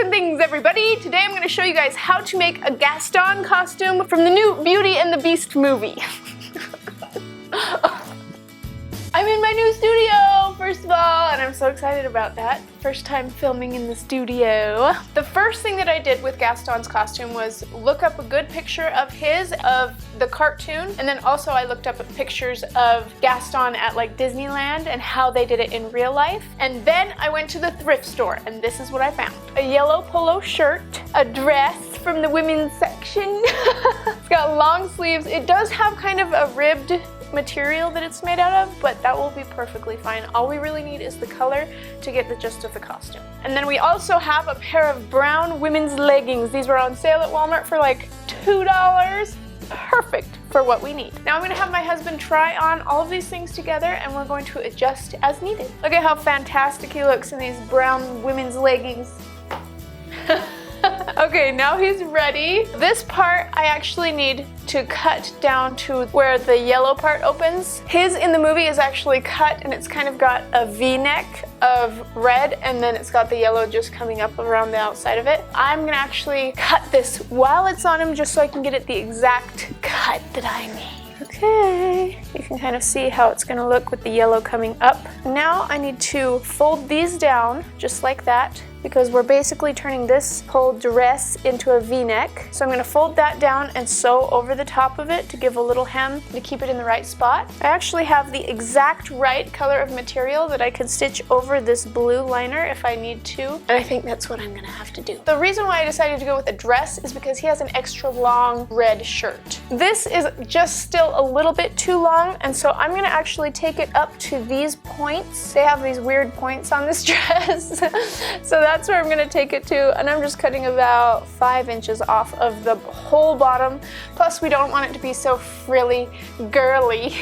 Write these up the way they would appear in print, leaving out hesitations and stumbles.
and things, everybody! Today I'm going to show you guys how to make a Gaston costume from the new Beauty and the Beast movie. I'm in my new studio, first of all, and I'm so excited about that. First time filming in the studio. The first thing that I did with Gaston's costume was look up a good picture of the cartoon, and then also I looked up pictures of Gaston at like Disneyland and how they did it in real life. And then I went to the thrift store, and this is what I found. A yellow polo shirt, a dress from the women's section. It's got long sleeves. It does have kind of a ribbed material that it's made out of, but that will be perfectly fine. All we really need is the color to get the gist of the costume. And then we also have a pair of brown women's leggings. These were on sale at Walmart for like $2. Perfect for what we need. Now I'm going to have my husband try on all of these things together, and we're going to adjust as needed. Look at how fantastic he looks in these brown women's leggings. Okay, now he's ready. This part I actually need to cut down to where the yellow part opens. His in the movie is actually cut, and it's kind of got a V-neck of red, and then it's got the yellow just coming up around the outside of it. I'm gonna actually cut this while it's on him just so I can get it the exact cut that I need. Okay, you can kind of see how it's gonna look with the yellow coming up. Now I need to fold these down just like that, because we're basically turning this whole dress into a V-neck. So I'm gonna fold that down and sew over the top of it to give a little hem to keep it in the right spot. I actually have the exact right color of material that I could stitch over this blue liner if I need to, and I think that's what I'm gonna have to do. The reason why I decided to go with a dress is because he has an extra long red shirt. This is just still a little bit too long, and so I'm gonna actually take it up to these points. They have these weird points on this dress. So that's where I'm gonna take it to, and I'm just cutting about 5 inches off of the whole bottom. Plus we don't want it to be so frilly girly.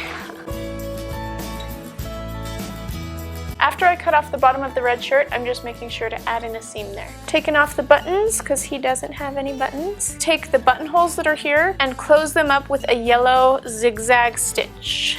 After I cut off the bottom of the red shirt, I'm just making sure to add in a seam there. Taking off the buttons, because he doesn't have any buttons. Take the buttonholes that are here and close them up with a yellow zigzag stitch.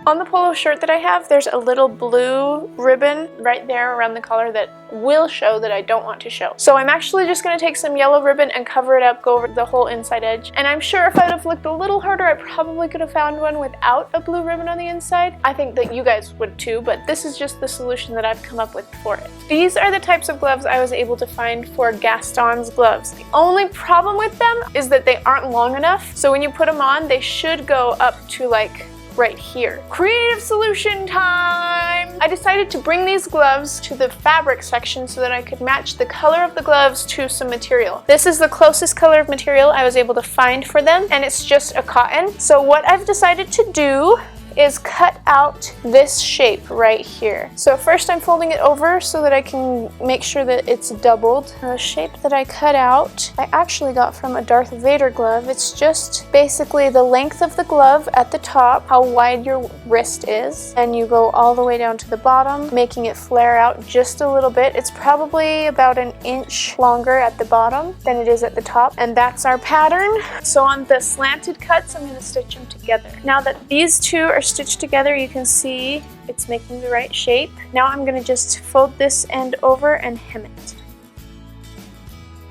On the polo shirt that I have, there's a little blue ribbon right there around the collar that will show that I don't want to show. So I'm actually just going to take some yellow ribbon and cover it up, go over the whole inside edge. And I'm sure if I'd have looked a little harder, I probably could have found one without a blue ribbon on the inside. I think that you guys would too, but this is just the solution that I've come up with for it. These are the types of gloves I was able to find for Gaston's gloves. The only problem with them is that they aren't long enough. So when you put them on, they should go up to like right here. Creative solution time! I decided to bring these gloves to the fabric section so that I could match the color of the gloves to some material. This is the closest color of material I was able to find for them, and it's just a cotton. So what I've decided to do is cut out this shape right here. So first I'm folding it over so that I can make sure that it's doubled. The shape that I cut out, I actually got from a Darth Vader glove. It's just basically the length of the glove at the top, how wide your wrist is, and you go all the way down to the bottom, making it flare out just a little bit. It's probably about an inch longer at the bottom than it is at the top, and that's our pattern. So on the slanted cuts, I'm going to stitch them together. Now that these two are stitched together, you can see it's making the right shape. Now I'm going to just fold this end over and hem it.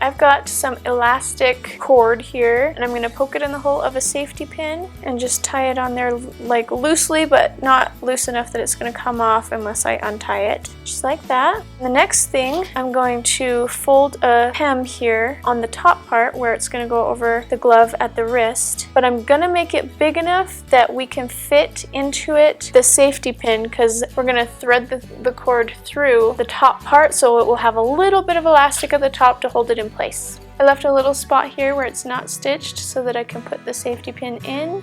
I've got some elastic cord here, and I'm going to poke it in the hole of a safety pin and just tie it on there like loosely, but not loose enough that it's going to come off unless I untie it. Just like that. The next thing, I'm going to fold a hem here on the top part where it's going to go over the glove at the wrist, but I'm going to make it big enough that we can fit into it the safety pin, because we're going to thread the cord through the top part, so it will have a little bit of elastic at the top to hold it in place. I left a little spot here where it's not stitched so that I can put the safety pin in.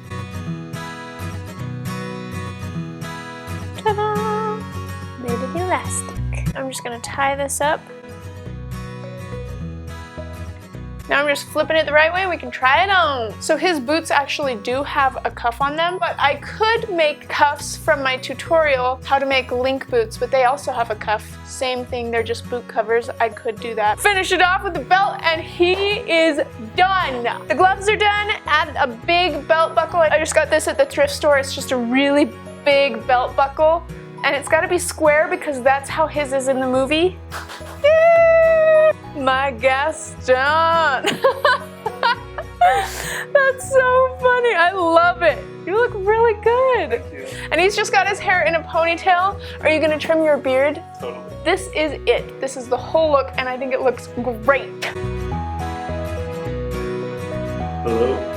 Ta-da! Made it elastic. I'm just going to tie this up. Now I'm just flipping it the right way and we can try it on. So his boots actually do have a cuff on them, but I could make cuffs from my tutorial how to make link boots, but they also have a cuff. Same thing, they're just boot covers. I could do that. Finish it off with the belt and he is done. The gloves are done. Add a big belt buckle. I just got this at the thrift store. It's just a really big belt buckle and it's got to be square because that's how his is in the movie. Yay! my Gaston. That's so funny. I love it. You look really good. Thank you. And he's just got his hair in a ponytail. Are you gonna trim your beard? Totally. This is it. This is the whole look, and I think it looks great. Hello.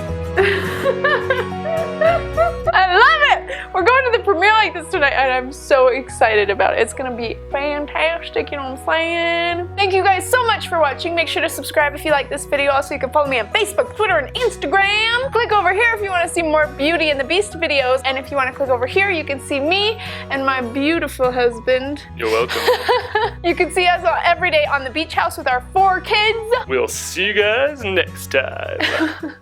I love it! We're going to the premiere like this tonight, and I'm so excited about it. It's gonna be fantastic, you know what I'm saying? Thank you guys so much for watching. Make sure to subscribe if you like this video. Also, you can follow me on Facebook, Twitter, and Instagram. Click over here if you want to see more Beauty and the Beast videos. And if you want to click over here, you can see me and my beautiful husband. You're welcome. You can see us every day on the beach house with our 4 kids. We'll see you guys next time.